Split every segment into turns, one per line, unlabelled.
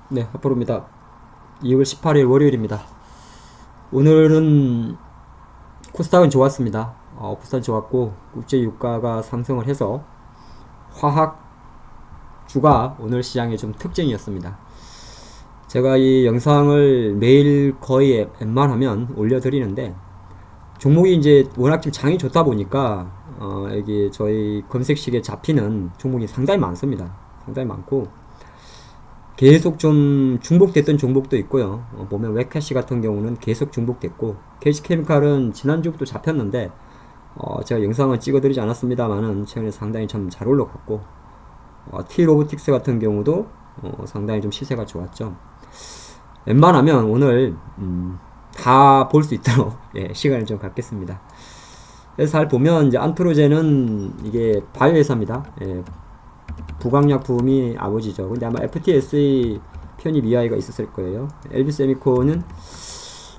네, 핫포로입니다. 2월 18일 월요일입니다. 오늘은 코스닥은 좋았습니다. 코스닥 좋았고 국제 유가가 상승을 해서 화학주가 오늘 시장의 좀 특징이었습니다. 제가 이 영상을 매일 거의 웬만하면 올려드리는데 종목이 이제 워낙 좀 장이 좋다 보니까 여기 저희 검색식에 잡히는 종목이 상당히 많습니다. 상당히 많고 계속 좀 중복됐던 종목도 있고요. 보면 웨캐시 같은 경우는 계속 중복됐고 게시케미칼은 지난주부터 잡혔는데 제가 영상은 찍어드리지 않았습니다만은 최근에 상당히 좀 잘 올라갔고 T로보틱스 같은 경우도 상당히 좀 시세가 좋았죠. 웬만하면 오늘 다 볼 수 있도록 예, 시간을 좀 갖겠습니다. 그래서 잘 보면 이제 안트로젠은 이게 바이오 회사입니다. 예, 부강약품이 아버지죠. 근데 아마 FTSE 편입 이하가 있었을 거예요. LB 세미콘은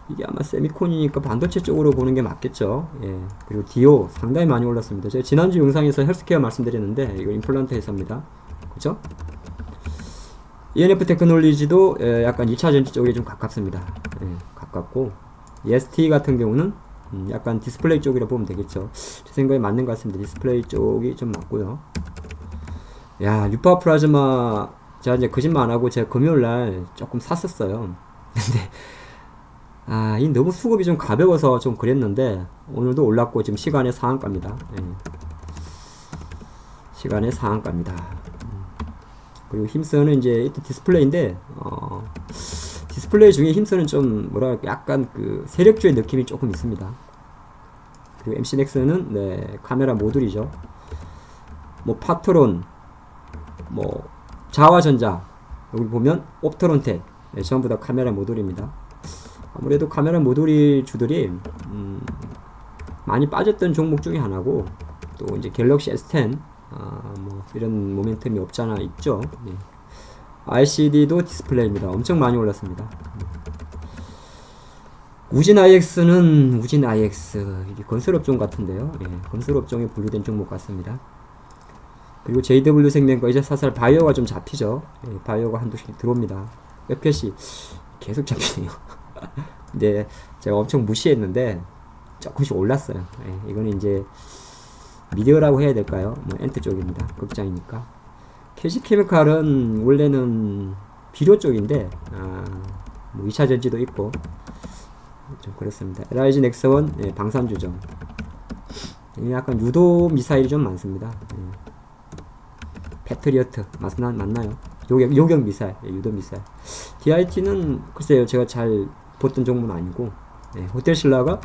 이게 아마 세미콘이니까 반도체 쪽으로 보는 게 맞겠죠. 예. 그리고 디오 상당히 많이 올랐습니다. 제가 지난주 영상에서 헬스케어 말씀드렸는데 이거 임플란트 회사입니다. 그죠? ENF 테크놀리지도 약간 2차 전지 쪽에 좀 가깝습니다. 예, 가깝고 EST 같은 경우는 약간 디스플레이 쪽이라 보면 되겠죠. 제 생각에 맞는 것 같습니다. 디스플레이 쪽이 좀 맞고요. 야, 유파 플라즈마 제가 이제 거짓말 안 하고 제가 금요일날 조금 샀었어요. 근데 이 너무 수급이 좀 가벼워서 좀 그랬는데 오늘도 올랐고 지금 시간의 상한가입니다. 예. 시간의 상한가입니다. 그리고 힘쓰는 이제 디스플레이인데 디스플레이 중에 힘쓰는 좀 뭐랄까 약간 그 세력주의 느낌이 조금 있습니다. 그리고 MC넥스는 네, 카메라 모듈이죠. 뭐 파트론 뭐 자화전자 여기 보면 옵트론텍 네, 전부 다 카메라 모듈입니다. 아무래도 카메라 모듈이 주들이 많이 빠졌던 종목 중에 하나고 또 이제 갤럭시 S10 뭐 이런 모멘텀이 없잖아 있죠. 예. RCD도 디스플레이입니다. 엄청 많이 올랐습니다. 우진 IX는 우진 IX 이게 건설업종 같은데요. 예, 건설업종에 분류된 종목 같습니다. 그리고 JW 생명과 이제 사살 바이오가 좀 잡히죠. 예, 바이오가 한두씩 들어옵니다. 웹캐시 계속 잡히네요. 근데 제가 엄청 무시했는데 조금씩 올랐어요. 예, 이거는 이제 미디어라고 해야 될까요? 뭐 엔트 쪽입니다. 극장이니까. 캐시케미칼은 원래는 비료 쪽인데 뭐 2차 전지도 있고 좀 그렇습니다. LIG 넥스원 예, 방산주죠. 약간 유도 미사일이 좀 많습니다. 예. 패트리어트 맞나요? 요격 미사일, 예, 유도 미사일. DIT는 글쎄요, 제가 잘 보던 종목은 아니고, 예, 호텔신라가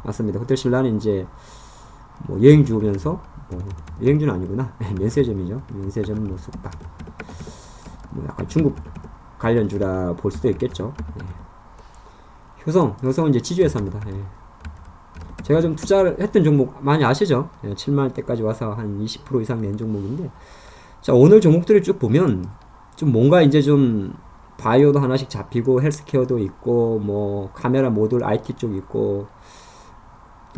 맞습니다. 호텔신라는 이제 뭐 여행주 오면서 여행주는 아니구나. 예, 면세점이죠. 면세점 뭐 숙박, 뭐 약간 중국 관련주라 볼 수도 있겠죠. 예. 효성은 이제 지주회사입니다. 예. 제가 좀 투자를 했던 종목 많이 아시죠? 예, 7만원 때까지 와서 한 20% 이상 낸 종목인데. 자, 오늘 종목들을 쭉 보면 좀 뭔가 이제 좀 바이오도 하나씩 잡히고 헬스케어도 있고 뭐 카메라 모듈 IT 쪽 있고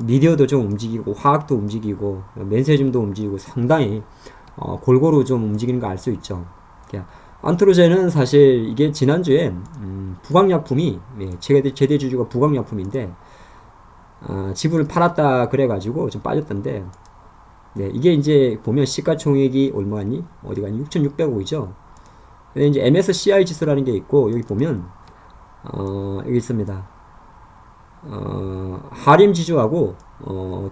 미디어도 좀 움직이고 화학도 움직이고 면세점도 움직이고 상당히 골고루 좀 움직이는 거 알 수 있죠. 안트로젠은 사실 이게 지난주에 부강약품이 최대 주주가 부강약품인데 지분을 팔았다 그래가지고 좀 빠졌던데 네, 이게 이제 보면 시가총액이 얼마니? 어디가니? 6,600억이죠. 근데 이제 MSCI 지수라는 게 있고, 여기 보면, 여기 있습니다. 하림 지주하고,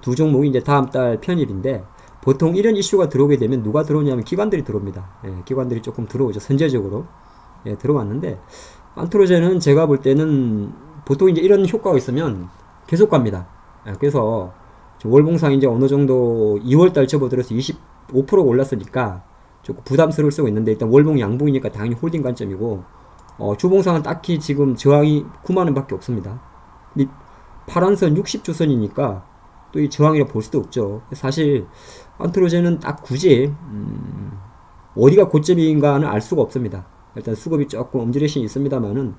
두 종목이 이제 다음 달 편입인데, 보통 이런 이슈가 들어오게 되면 누가 들어오냐면 기관들이 들어옵니다. 예, 기관들이 조금 들어오죠. 선제적으로. 예, 들어왔는데, 안트로젠은 제가 볼 때는 보통 이제 이런 효과가 있으면 계속 갑니다. 예, 그래서, 월봉상 이제 어느 정도 2월달 접어들어서 25%가 올랐으니까 조금 부담스러울 수가 있는데 일단 월봉 양봉이니까 당연히 홀딩 관점이고 주봉상은 딱히 지금 저항이 9만원 밖에 없습니다. 파란선 60주선이니까 또 이 저항이라 볼 수도 없죠. 사실 안트로젠은 딱 굳이 어디가 고점인가는 알 수가 없습니다. 일단 수급이 조금 엄지레신이 있습니다만은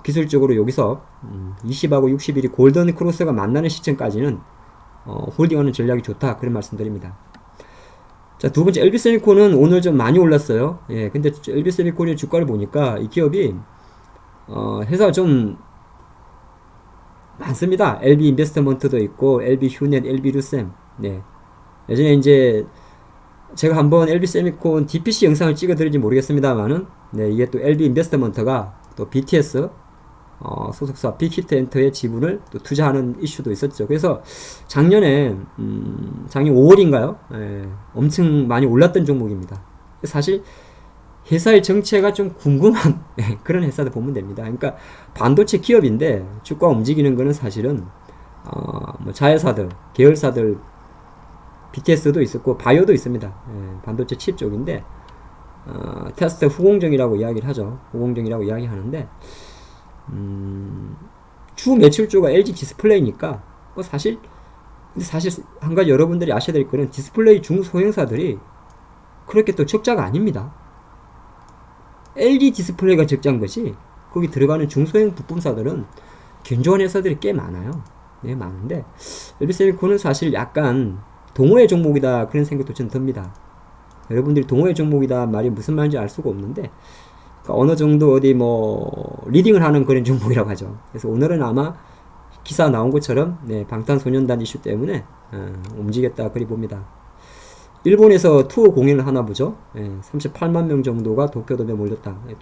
기술적으로 여기서 20하고 60일이 골든 크로스가 만나는 시점까지는 홀딩하는 전략이 좋다 그런 말씀드립니다. 자, 두 번째 LB세미콘은 오늘 좀 많이 올랐어요. 예, 근데 LB세미콘의 주가를 보니까 이 기업이 회사가 좀 많습니다. LB 인베스트먼트도 있고 LB 휴넷, LB 루셈. 네. 예전에 이제 제가 한번 LB 세미콘 DPC 영상을 찍어드릴지 모르겠습니다만은, 네, 이게 또 LB 인베스트먼트가 또 BTS 소속사 빅히트 엔터의 지분을 또 투자하는 이슈도 있었죠. 그래서 작년 5월인가요? 예, 엄청 많이 올랐던 종목입니다. 사실 회사의 정체가 좀 궁금한 그런 회사들 보면 됩니다. 그러니까 반도체 기업인데 주가 움직이는 거는 사실은 뭐 자회사들, 계열사들, BTS도 있었고 바이오도 있습니다. 예, 반도체 칩 쪽인데 테스트 후공정이라고 이야기를 하죠. 후공정이라고 이야기하는데 주 매출주가 LG 디스플레이니까 뭐 사실 한 가지 여러분들이 아셔야 될 거는 디스플레이 중소형사들이 그렇게 또 적자가 아닙니다. LG 디스플레이가 적자인 것이 거기 들어가는 중소형 부품사들은 견조한 회사들이 꽤 많아요. 네, 많은데 LB세미콘은 사실 약간 동호회 종목이다 그런 생각도 좀 듭니다. 여러분들이 동호회 종목이다 말이 무슨 말인지 알 수가 없는데, 그러니까 어느 정도 어디 뭐 리딩을 하는 그런 종목이라고 하죠. 그래서 오늘은 아마 기사 나온 것처럼 네, 방탄소년단 이슈 때문에 움직였다 그리 봅니다. 일본에서 투어 공연을 하나 보죠. 예, 38만 명 정도가 도쿄돔에 몰렸다. 예,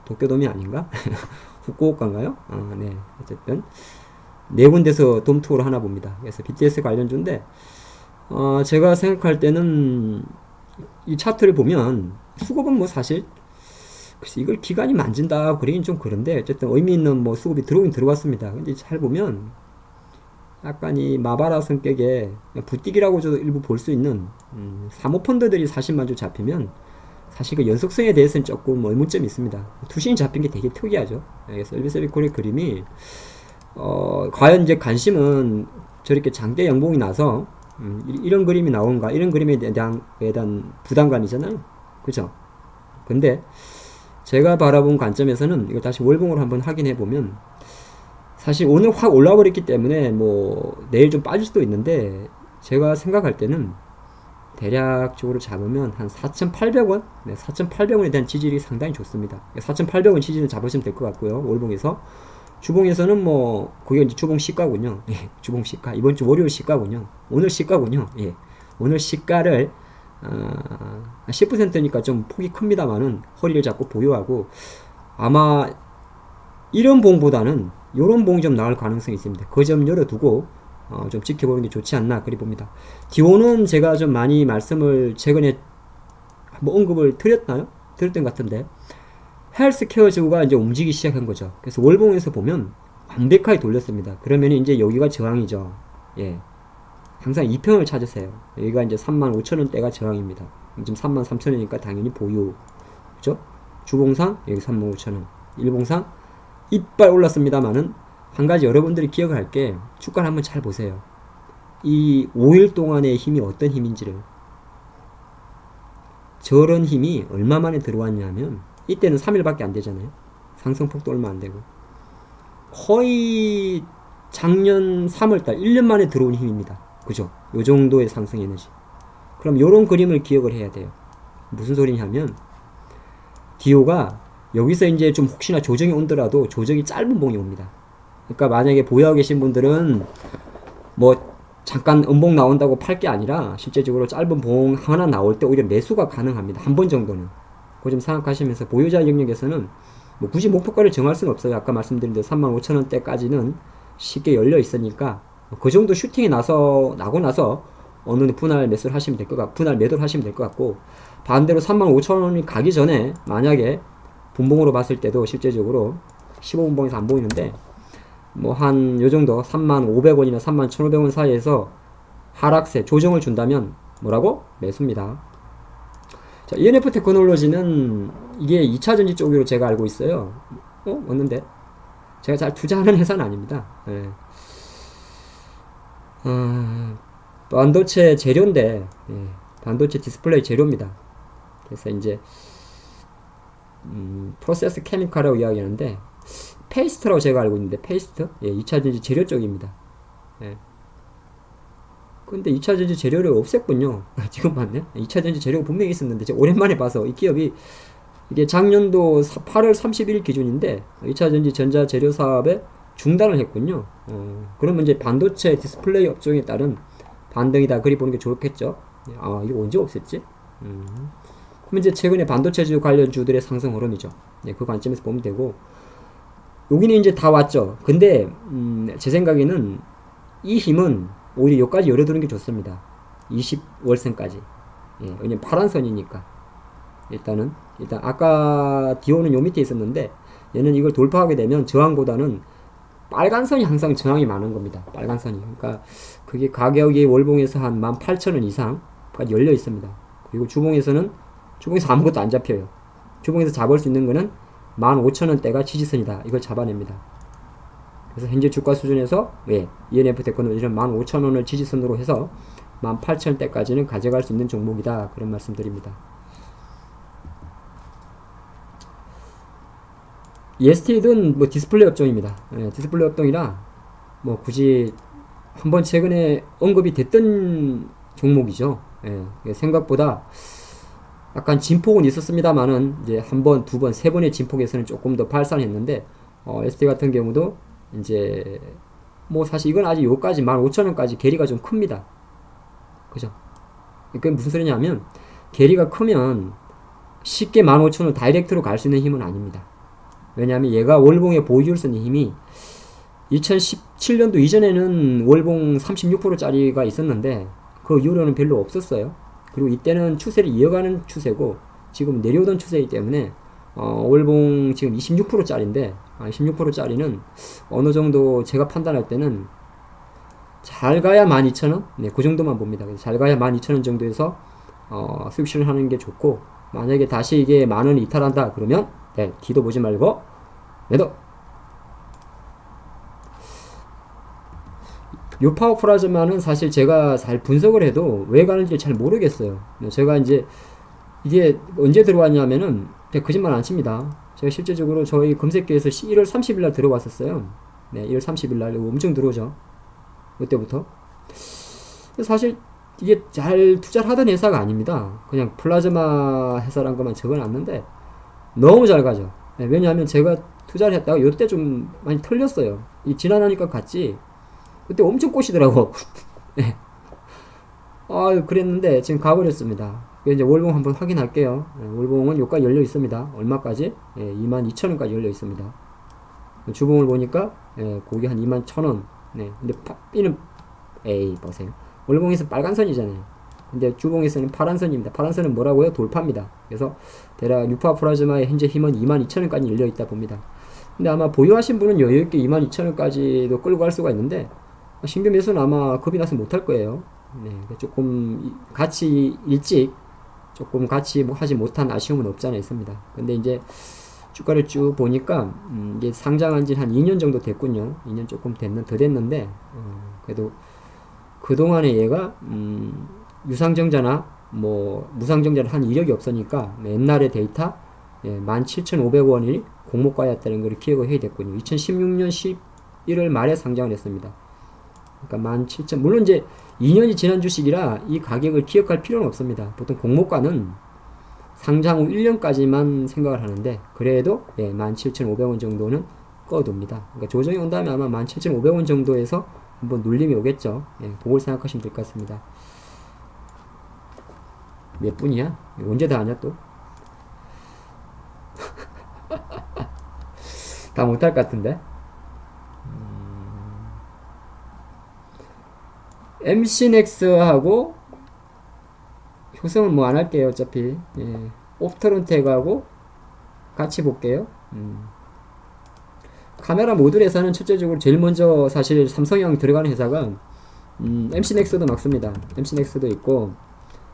도쿄돔이 아닌가? 후쿠오카인가요? 네, 어쨌든 네 군데서 돔 투어를 하나 봅니다. 그래서 BTS 관련주인데 제가 생각할 때는 이 차트를 보면 수급은 뭐 사실 글쎄 이걸 기관이 만진다 그러긴 좀 그런데 어쨌든 의미 있는 뭐 수급이 들어오긴 들어왔습니다. 근데 잘 보면 약간 이 마바라 성격의 부띠기라고 저도 일부 볼 수 있는 사모펀드들이 40만 주 잡히면 사실 그 연속성에 대해서는 조금 의문점이 있습니다. 투신이 잡힌 게 되게 특이하죠. 그래서 엘비세비콘의 그림이 과연 이제 관심은 저렇게 장대 양봉이 나서 이런 그림이 나온가, 이런 그림에 대한 부담감이잖아요. 그죠? 근데 제가 바라본 관점에서는 이거 다시 월봉으로 한번 확인해 보면 사실 오늘 확 올라버렸기 때문에 뭐 내일 좀 빠질 수도 있는데 제가 생각할 때는 대략적으로 잡으면 한 4,800원? 네, 4,800원에 대한 지지율이 상당히 좋습니다. 4,800원 지지는 잡으시면 될 것 같고요. 월봉에서. 주봉에서는 뭐 그게 이제 주봉 시가군요. 예, 주봉 시가. 이번 주 월요일 시가군요. 오늘 시가군요. 예. 오늘 시가를 10%니까 좀 폭이 큽니다만은 허리를 잡고 보유하고 아마 이런 봉보다는 요런 봉이 좀 나올 가능성이 있습니다. 그 점 열어두고 좀 지켜보는 게 좋지 않나 그리 봅니다. 디오는 제가 좀 많이 말씀을 최근에 한번 언급을 드렸나요? 드렸던 것 같은데 헬스케어주가 이제 움직이기 시작한 거죠. 그래서 월봉에서 보면 완벽하게 돌렸습니다. 그러면 이제 여기가 저항이죠. 예. 항상 2평을 찾으세요. 여기가 이제 35,000원대가 저항입니다. 지금 33,000원이니까 당연히 보유. 그죠? 주봉상 여기 35,000원. 일봉상 이빨 올랐습니다만은 한 가지 여러분들이 기억을 할 게 주가를 한번 잘 보세요. 이 5일 동안의 힘이 어떤 힘인지를. 저런 힘이 얼마 만에 들어왔냐면 이때는 3일밖에 안 되잖아요. 상승폭도 얼마 안 되고 거의 작년 3월달 1년 만에 들어온 힘입니다. 그죠? 요 정도의 상승 에너지. 그럼 요런 그림을 기억을 해야 돼요. 무슨 소리냐면 디오가 여기서 이제 좀 혹시나 조정이 온더라도 조정이 짧은 봉이 옵니다. 그러니까 만약에 보유하고 계신 분들은 뭐 잠깐 음봉 나온다고 팔 게 아니라 실제적으로 짧은 봉 하나 나올 때 오히려 매수가 가능합니다. 한 번 정도는. 그거 좀 생각하시면서 보유자 영역에서는 뭐 굳이 목표가를 정할 수는 없어요. 아까 말씀드린 대로 35,000원대까지는 쉽게 열려 있으니까 그 정도 슈팅이 나고 나서 어느 분할 매수를 하시면 될 것 같고 분할 매도를 하시면 될 것 같고 반대로 35,000원이 가기 전에 만약에 분봉으로 봤을 때도 실제적으로 15분봉에서 안 보이는데 뭐 한 요정도 35,500원이나 31,500원 사이에서 하락세 조정을 준다면 뭐라고? 매수입니다. 자, ENF 테크놀로지는 이게 2차전지 쪽으로 제가 알고 있어요. 왔는데 제가 잘 투자하는 회사는 아닙니다. 예. 반도체 재료인데 예, 반도체 디스플레이 재료입니다. 그래서 이제 프로세스 케미칼이라고 이야기하는데 페이스트라고 제가 알고 있는데 페이스트? 예, 2차전지 재료 쪽입니다. 예. 근데 2차 전지 재료를 없앴군요. 지금 봤네. 2차 전지 재료가 분명히 있었는데 제가 오랜만에 봐서 이 기업이 이게 작년도 8월 31일 기준인데 2차 전지 전자 재료 사업에 중단을 했군요. 그러면 이제 반도체 디스플레이 업종에 따른 반등이다. 그리 보는 게 좋겠죠. 아, 이거 언제 없앴지? 그럼 이제 최근에 반도체주 관련 주들의 상승 흐름이죠. 네, 그 관점에서 보면 되고, 여기는 이제 다 왔죠. 근데 제 생각에는 이 힘은 오히려 여기까지 열어두는 게 좋습니다. 20월선까지. 예, 왜냐면 파란 선이니까. 일단 아까 디오는 요 밑에 있었는데 얘는 이걸 돌파하게 되면 저항보다는 빨간 선이 항상 저항이 많은 겁니다. 빨간 선이. 그러니까 그게 가격이 월봉에서 한 18,000원 이상까지 열려 있습니다. 그리고 주봉에서 아무것도 안 잡혀요. 주봉에서 잡을 수 있는 거는 15,000원대가 지지선이다. 이걸 잡아냅니다. 그래서 현재 주가 수준에서 ENF 테크놀로지는 15,000원을 지지선으로 해서 18,000원대까지는 가져갈 수 있는 종목이다. 그런 말씀 드립니다. EST는 뭐 디스플레이 업종입니다. 디스플레이 업종이라 뭐 굳이 한번 최근에 언급이 됐던 종목이죠. 생각보다 약간 진폭은 있었습니다만은 이제 한 번, 두 번, 세 번의 진폭에서는 조금 더 발산했는데 ST 같은 경우도 이제 뭐 사실 이건 아직 요까지 15,000원까지 괴리가 좀 큽니다. 그죠? 이게 무슨 소리냐면 괴리가 크면 쉽게 15,000원 다이렉트로 갈 수 있는 힘은 아닙니다. 왜냐하면 얘가 월봉의 보유율선의 힘이 2017년도 이전에는 월봉 36%짜리가 있었는데 그 이후로는 별로 없었어요. 그리고 이때는 추세를 이어가는 추세고 지금 내려오던 추세이기 때문에 월봉 지금 26%짜리인데 26%짜리는 어느 정도 제가 판단할 때는 잘 가야 12,000원? 네, 그 정도만 봅니다. 잘 가야 12,000원 정도에서 수익 실현하는 게 좋고, 만약에 다시 이게 10,000원 이탈한다 그러면 뒤도 보지 말고 매도. 요 파워 플라즈마는 사실 제가 잘 분석을 해도 왜 가는지 잘 모르겠어요. 제가 이제 이게 언제 들어왔냐면은 거짓말 안 칩니다. 제가 실제적으로 저희 검색기에서 1월 30일날 들어왔었어요. 네, 1월 30일날 엄청 들어오죠. 그때부터. 사실 이게 잘 투자를 하던 회사가 아닙니다. 그냥 플라즈마 회사란 것만 적어놨는데 너무 잘 가죠. 네, 왜냐하면 제가 투자를 했다가 요때 좀 많이 털렸어요. 이 지나가니까 갔지. 그때 엄청 꼬시더라고. 네. 그랬는데 지금 가버렸습니다. 이제 월봉 한번 확인할게요. 월봉은 여기까지 열려 있습니다. 얼마까지? 22,000원까지 열려 있습니다. 주봉을 보니까 거기 한 21,000원. 네. 근데 B는 보세요. 월봉에서 빨간 선이잖아요. 근데 주봉에서는 파란 선입니다. 파란 선은 뭐라고요? 돌파입니다. 그래서 대략 유파 플라즈마의 현재 힘은 22,000원까지 열려 있다 봅니다. 근데 아마 보유하신 분은 여유있게 22,000원까지도 끌고 갈 수가 있는데 신규 매수는 아마 겁이 나서 못할 거예요. 네, 조금 같이 일찍 조금 같이 하지 못한 아쉬움은 없지 않아 있습니다. 근데 이제 주가를 쭉 보니까 이게 상장한 지 한 2년 정도 됐군요. 2년 조금 더 됐는데 그래도 그동안에 얘가 유상증자나 뭐 무상증자를 한 이력이 없으니까 옛날의 데이터 17,500원이 공모가였다는 걸 기억을 해야 됐군요. 2016년 11월 말에 상장을 했습니다. 그러니까 17,000, 물론 이제 2년이 지난 주식이라 이 가격을 기억할 필요는 없습니다. 보통 공모가는 상장 후 1년까지만 생각을 하는데 그래도 17,500원 정도는 꺼둡니다. 그러니까 조정이 온 다음에 아마 17,500원 정도에서 한번 눌림이 오겠죠. 그걸 생각하시면 될 것 같습니다. 몇 분이야? 언제 다 하냐 또? 다 못할 것 같은데. MC넥스하고 효성은 뭐 안 할게요. 어차피 옵트론텍하고 같이 볼게요. 카메라 모듈에서는 첫째적으로 제일 먼저 사실 삼성형 들어가는 회사가 MC넥스도 막습니다. MC넥스도 있고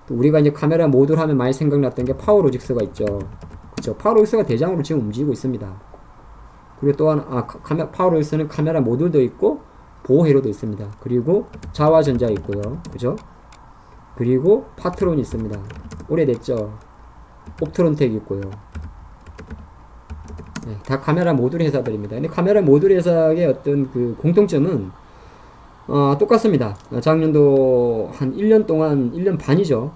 또 우리가 이제 카메라 모듈 하면 많이 생각났던 게 파워로직스가 있죠. 그렇죠. 파워로직스가 대장으로 지금 움직이고 있습니다. 그리고 또한 파워로직스는 카메라 모듈도 있고 보호회로도 있습니다. 그리고 자화전자 있고요. 그죠? 그리고 파트론이 있습니다. 오래됐죠. 옵트론텍 있고요. 다 카메라 모듈 회사들입니다. 근데 카메라 모듈 회사의 어떤 그 공통점은 똑같습니다. 작년도 한 1년 동안, 1년 반이죠.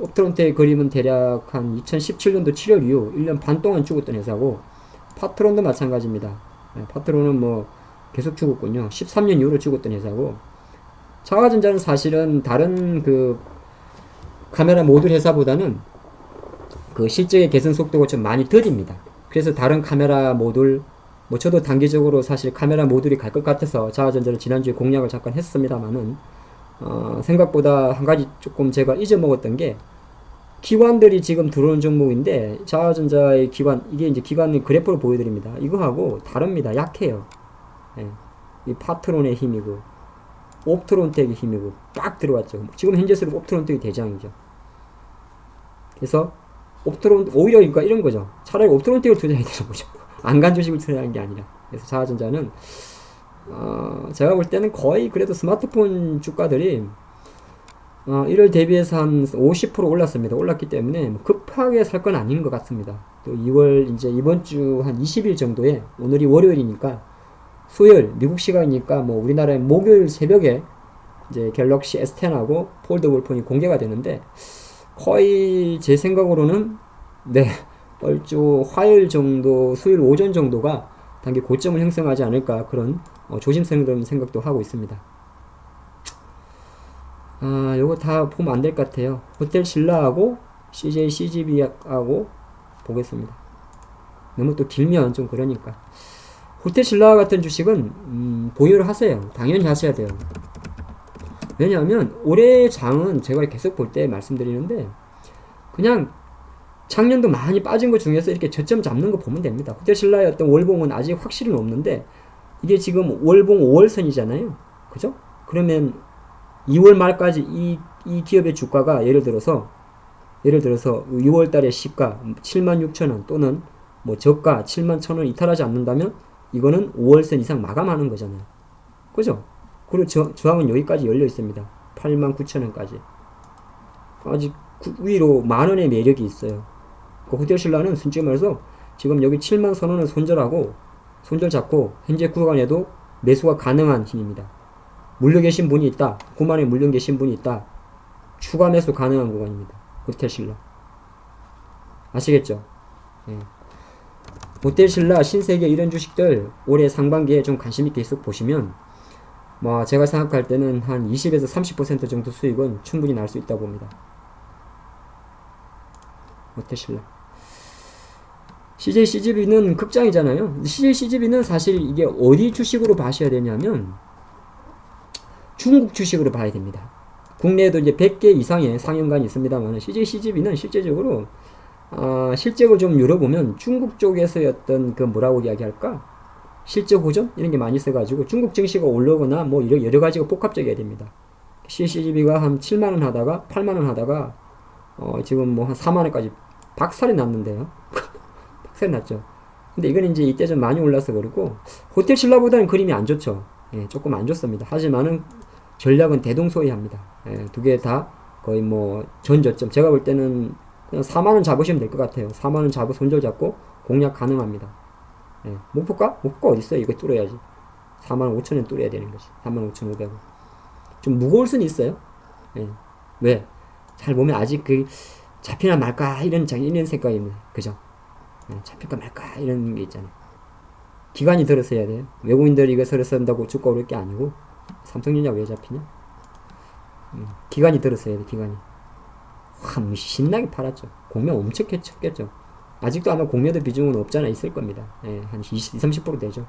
옵트론트의 그림은 대략 한 2017년도 7월 이후 1년 반 동안 죽었던 회사고, 파트론도 마찬가지입니다. 파트론은 뭐 계속 죽었군요. 13년 이후로 죽었던 회사고, 차화전자는 사실은 다른 그 카메라 모듈 회사보다는 그 실적의 개선 속도가 좀 많이 더딥니다. 그래서 다른 카메라 모듈, 뭐 저도 단기적으로 사실 카메라 모듈이 갈 것 같아서 차화전자를 지난주에 공략을 잠깐 했습니다만은 생각보다 한 가지 조금 제가 잊어먹었던 게, 기관들이 지금 들어오는 종목인데 차화전자의 기관, 이게 이제 기관 그래프로 보여드립니다. 이거하고 다릅니다. 약해요. 예. 이 파트론의 힘이고 옵트론텍의 힘이고 빡 들어왔죠. 지금 현재수로 옵트론텍이 대장이죠. 그래서 오히려 그러니까 이런 거죠. 차라리 옵트론텍을 투자해야 되는 거죠. 안 간 주식을 투자하는 게 아니라. 그래서 차화전자는 제가 볼 때는 거의 그래도 스마트폰 주가들이 1월 대비해서 한 50% 올랐습니다. 올랐기 때문에 급하게 살 건 아닌 것 같습니다. 또 2월 이제 이번 주 한 20일 정도에, 오늘이 월요일이니까 수요일 미국 시간이니까 뭐 우리나라의 목요일 새벽에 이제 갤럭시 S10하고 폴더블 폰이 공개가 되는데, 거의 제 생각으로는 얼주 화요일 정도, 수요일 오전 정도가 단기 고점을 형성하지 않을까, 그런 조심스러운 생각도 하고 있습니다. 요거 다 보면 안 될 것 같아요. 호텔 신라하고 CJ CGV하고 보겠습니다. 너무 또 길면 좀 그러니까. 호텔 신라 같은 주식은 보유를 하세요. 당연히 하셔야 돼요. 왜냐하면 올해 장은 제가 계속 볼 때 말씀드리는데, 그냥 작년도 많이 빠진 것 중에서 이렇게 저점 잡는 거 보면 됩니다. 호텔 신라의 어떤 월봉은 아직 확실히는 없는데, 이게 지금 월봉 5월선이잖아요. 그죠? 그러면 2월 말까지 이 기업의 주가가 예를 들어서 6월 달에 시가 76,000원 또는 뭐 저가 71,000원 이탈하지 않는다면 이거는 5월선 이상 마감하는 거잖아요. 그죠? 그리고 저항은 여기까지 열려 있습니다. 89,000원까지. 아직 위로 만원의 매력이 있어요. 그 호텔 신라는 솔직히 말해서 지금 여기 7만 선원을 손절 잡고 현재 구간에도 매수가 가능한 힘입니다. 물려 계신 분이 있다. 9만에 물려 계신 분이 있다. 추가 매수 가능한 구간입니다. 호텔 신라. 아시겠죠? 예. 호텔 신라, 신세계 이런 주식들 올해 상반기에 좀 관심있게 계속 보시면, 뭐 제가 생각할 때는 한 20에서 30% 정도 수익은 충분히 날 수 있다고 봅니다. 호텔 신라. CJ CGV는 급장이잖아요. CJ CGV는 사실 이게 어디 주식으로 봐셔야 되냐면 중국 주식으로 봐야 됩니다. 국내에도 이제 100개 이상의 상영관이 있습니다만 CJ CGV는 실제적으로 실적을 좀 열어보면 중국 쪽에서의 어떤 그 뭐라고 이야기할까? 실적 호전? 이런 게 많이 있어가지고 중국 증시가 올라오거나 뭐 여러 가지가 복합적이어야 됩니다. CCGV가 한 7만원 하다가 8만원 하다가 지금 뭐 한 4만원까지 박살이 났는데요. 박살이 났죠. 근데 이건 이제 이때 좀 많이 올라서 그렇고, 호텔 신라보다는 그림이 안 좋죠. 예, 조금 안 좋습니다. 하지만은 전략은 대동소이합니다. 예, 두 개 다 거의 뭐 전저점. 제가 볼 때는 그냥 4만원 잡으시면 될 것 같아요. 4만원 잡고 손절 잡고 공략 가능합니다. 예, 목표가 어딨어요? 이거 뚫어야지. 45,000원 뚫어야 되는 거지. 45,500원. 좀 무거울 수는 있어요. 예. 왜? 잘 보면 아직 그 잡히나 말까 이런 생각입니다. 그죠? 예, 잡힐까 말까 이런 게 있잖아요. 기간이 들어서 해야 돼요. 외국인들이 이거 서로 쓴다고 주가 오를 게 아니고, 삼성전자 왜 잡히냐? 기간이 들어서 해야 돼. 기간이. 와, 신나게 팔았죠. 공매 엄청 쳤겠죠. 아직도 아마 공매도 비중은 없잖아 있을 겁니다. 예, 한 20-30% 되죠.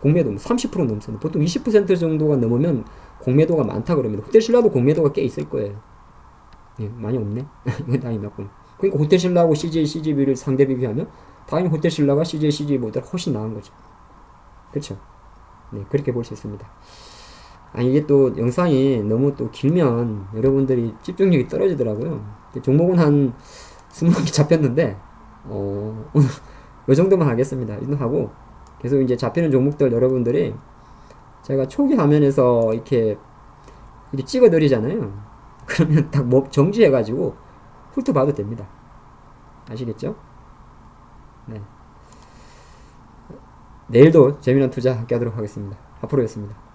공매도 30% 넘습니다. 보통 20% 정도가 넘으면 공매도가 많다 그럽니다. 호텔 신라도 공매도가 꽤 있을 거예요. 예, 많이 없네. 이건 당연히 맞군. 그러니까 호텔 신라하고 CJ CGV를 상대 비교하면 당연히 호텔 신라가 CJ CGV보다 훨씬 나은 거죠. 그렇죠? 네, 그렇게 볼 수 있습니다. 이게 또 영상이 너무 또 길면 여러분들이 집중력이 떨어지더라고요. 종목은 한 20개 잡혔는데 오늘 요 정도만 하겠습니다. 이 하고 계속 이제 잡히는 종목들 여러분들이 제가 초기 화면에서 이렇게 찍어 드리잖아요. 그러면 딱 뭐 정지해가지고 훑어봐도 됩니다. 아시겠죠? 네. 내일도 재미난 투자 함께 하도록 하겠습니다. 앞으로였습니다.